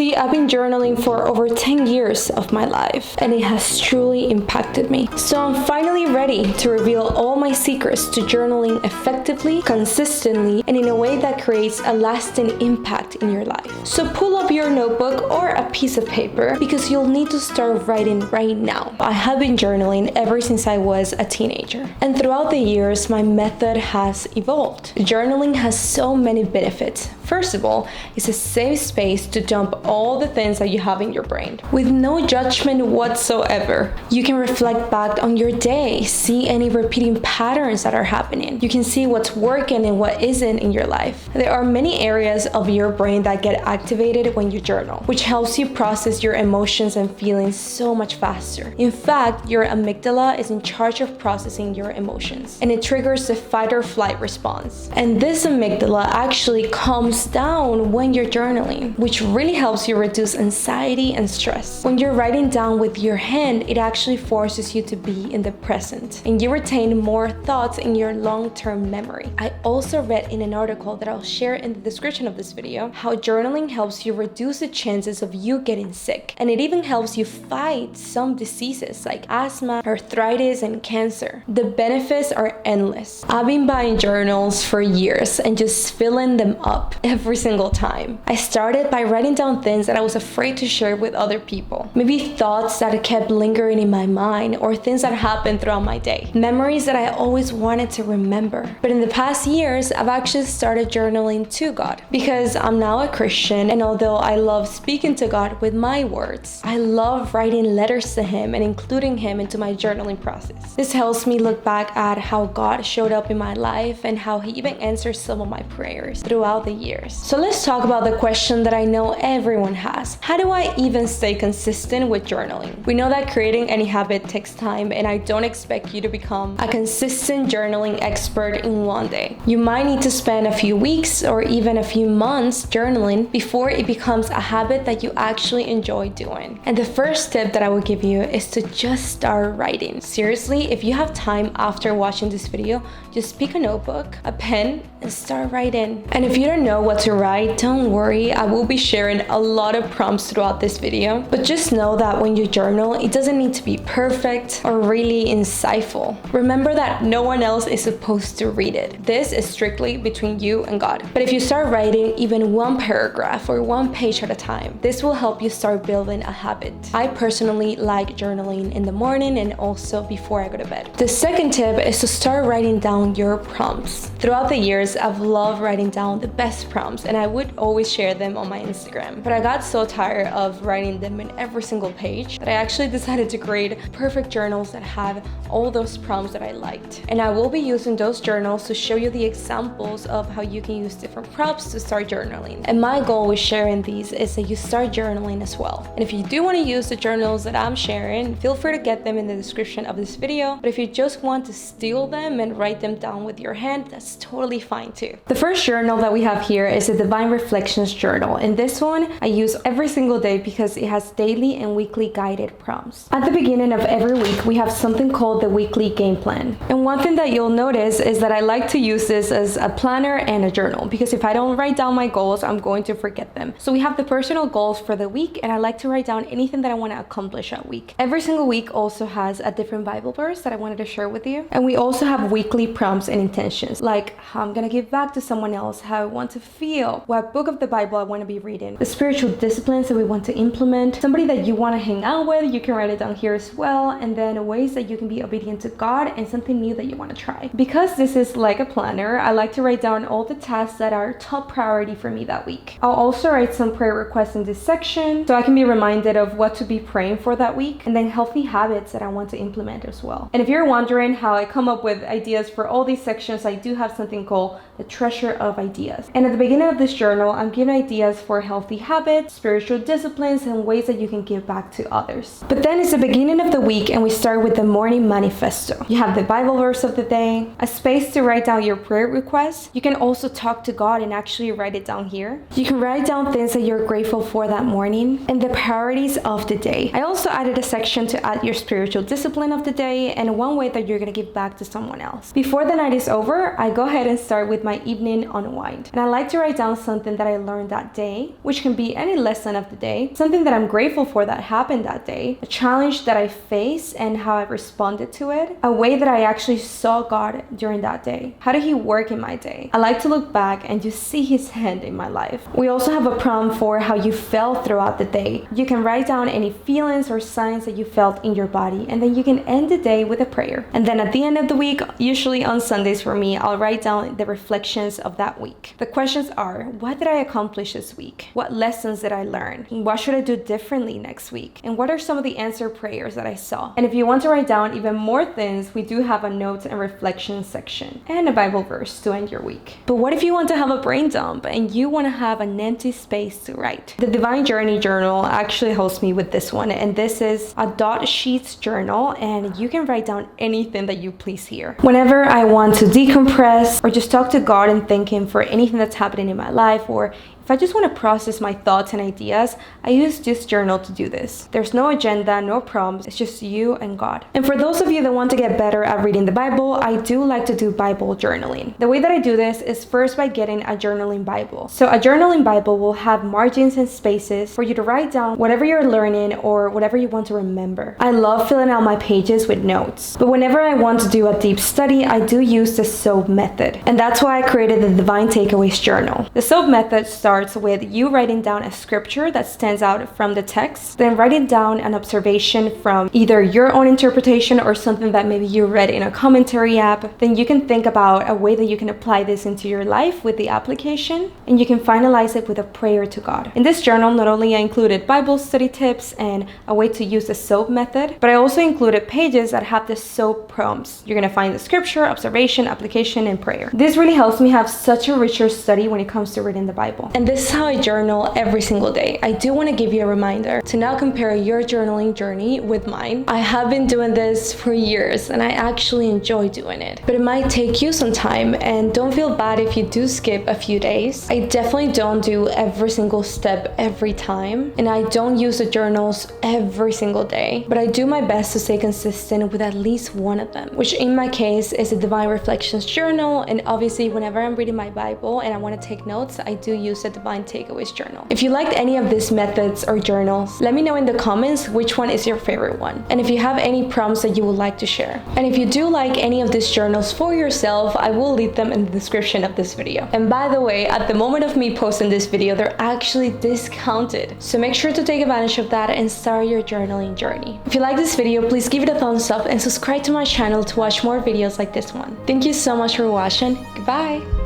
See, I've been journaling for over 10 years of my life, and it has truly impacted me. So I'm finally ready to reveal all my secrets to journaling effectively, consistently, and in a way that creates a lasting impact in your life. So pull up your notebook or a piece of paper because you'll need to start writing right now. I have been journaling ever since I was a teenager, and throughout the years, my method has evolved. Journaling has so many benefits. First of all, it's a safe space to dump all the things that you have in your brain with no judgment whatsoever. You can reflect back on your day, see any repeating patterns that are happening. You can see what's working and what isn't in your life. There are many areas of your brain that get activated when you journal, which helps you process your emotions and feelings so much faster. In fact, your amygdala is in charge of processing your emotions, and it triggers the fight or flight response. And this amygdala actually calms down when you're journaling, which really helps you reduce anxiety and stress. When you're writing down with your hand, it actually forces you to be in the present, and you retain more thoughts in your long-term memory. I also read in an article that I'll share in the description of this video how journaling helps you reduce the chances of you getting sick, and it even helps you fight some diseases like asthma, arthritis, and cancer. The benefits are endless. I've been buying journals for years and just filling them up every single time. I started by writing down things that I was afraid to share with other people. Maybe thoughts that kept lingering in my mind, or things that happened throughout my day. Memories that I always wanted to remember. But in the past years, I've actually started journaling to God because I'm now a Christian, and although I love speaking to God with my words, I love writing letters to Him and including Him into my journaling process. This helps me look back at how God showed up in my life and how He even answered some of my prayers throughout the years. So let's talk about the question that I know everyone has. How do I even stay consistent with journaling? We know that creating any habit takes time, and I don't expect you to become a consistent journaling expert in one day. You might need to spend a few weeks or even a few months journaling before it becomes a habit that you actually enjoy doing. And the first tip that I will give you is to just start writing. Seriously, if you have time after watching this video, just pick a notebook, a pen, and start writing. And if you don't know what to write, don't worry, I will be sharing a lot of prompts throughout this video. But just know that when you journal, it doesn't need to be perfect or really insightful. Remember that no one else is supposed to read it. This is strictly between you and God. But if you start writing even one paragraph or one page at a time, this will help you start building a habit. I personally like journaling in the morning and also before I go to bed. The second tip is to start writing down your prompts. Throughout the years, I've loved writing down the best prompts, and I would always share them on my Instagram. But I got so tired of writing them in every single page that I actually decided to create perfect journals that have all those prompts that I liked. And I will be using those journals to show you the examples of how you can use different prompts to start journaling. And my goal with sharing these is that you start journaling as well. And if you do want to use the journals that I'm sharing, feel free to get them in the description of this video. But if you just want to steal them and write them down with your hand, that's totally fine too. The first journal that we have here is a Divine Reflections journal. And this one I use every single day because it has daily and weekly guided prompts. At the beginning of every week, we have something called the weekly game plan. And one thing that you'll notice is that I like to use this as a planner and a journal, because if I don't write down my goals, I'm going to forget them. So we have the personal goals for the week, and I like to write down anything that I want to accomplish that week. Every single week also has a different Bible verse that I wanted to share with you. And we also have weekly prompts and intentions, like how I'm gonna give back to someone else, how I want to feel, what book of the Bible I want to be reading, the spiritual disciplines that we want to implement, somebody that you want to hang out with, you can write it down here as well, and then ways that you can be obedient to God and something new that you want to try. Because this is like a planner, I like to write down all the tasks that are top priority for me that week. I'll also write some prayer requests in this section so I can be reminded of what to be praying for that week, and then healthy habits that I want to implement as well. And if you're wondering how I come up with ideas for all these sections, I do have something called the treasure of ideas. And at the beginning of this journal, I'm giving ideas for healthy habits, spiritual disciplines, and ways that you can give back to others. But then it's the beginning of the week, and we start with the morning manifesto. You have the Bible verse of the day, a space to write down your prayer requests. You can also talk to God and actually write it down here. You can write down things that you're grateful for that morning, and the priorities of the day. I also added a section to add your spiritual discipline of the day and one way that you're going to give back to someone else. Before the night is over, I go ahead and start with my evening unwind. And I like like to write down something that I learned that day, which can be any lesson of the day, something that I'm grateful for that happened that day, a challenge that I faced and how I responded to it, a way that I actually saw God during that day. How did He work in my day? I like to look back and just see His hand in my life. We also have a prompt for how you felt throughout the day. You can write down any feelings or signs that you felt in your body, and then you can end the day with a prayer. And then at the end of the week, usually on Sundays for me, I'll write down the reflections of that week. The questions are, what did I accomplish this week? What lessons did I learn? What should I do differently next week? And what are some of the answered prayers that I saw? And if you want to write down even more things, we do have a notes and reflections section and a Bible verse to end your week. But what if you want to have a brain dump and you want to have an empty space to write? The Divine Journey Journal actually helps me with this one, and this is a dot sheets journal, and you can write down anything that you please here. Whenever I want to decompress or just talk to God and thank Him for anything that's happening in my life, or if I just want to process my thoughts and ideas, I use this journal to do this. There's no agenda, no prompts, it's just you and God. And for those of you that want to get better at reading the Bible, I do like to do Bible journaling. The way that I do this is first by getting a journaling Bible. So a journaling Bible will have margins and spaces for you to write down whatever you're learning or whatever you want to remember. I love filling out my pages with notes, but whenever I want to do a deep study, I do use the SOAP method. And that's why I created the Divine Takeaways Journal. The SOAP method starts with you writing down a scripture that stands out from the text, then writing down an observation from either your own interpretation or something that maybe you read in a commentary app. Then you can think about a way that you can apply this into your life with the application, and you can finalize it with a prayer to God. In this journal, not only I included Bible study tips and a way to use the SOAP method, but I also included pages that have the SOAP prompts. You're going to find the scripture, observation, application, and prayer. This really helps me have such a richer study when it comes to reading the Bible. And this is how I journal every single day. I do want to give you a reminder to now compare your journaling journey with mine. I have been doing this for years and I actually enjoy doing it, but it might take you some time, and don't feel bad if you do skip a few days. I definitely don't do every single step every time, and I don't use the journals every single day, but I do my best to stay consistent with at least one of them, which in my case is a Divine Reflections journal. And obviously whenever I'm reading my Bible and I want to take notes, I do use a Divine Takeaways journal. If you liked any of these methods or journals, let me know in the comments which one is your favorite one, and if you have any prompts that you would like to share. And if you do like any of these journals for yourself, I will leave them in the description of this video. And by the way, at the moment of me posting this video, they're actually discounted, so make sure to take advantage of that and start your journaling journey. If you like this video, please give it a thumbs up and subscribe to my channel to watch more videos like this one. Thank you so much for watching. Goodbye.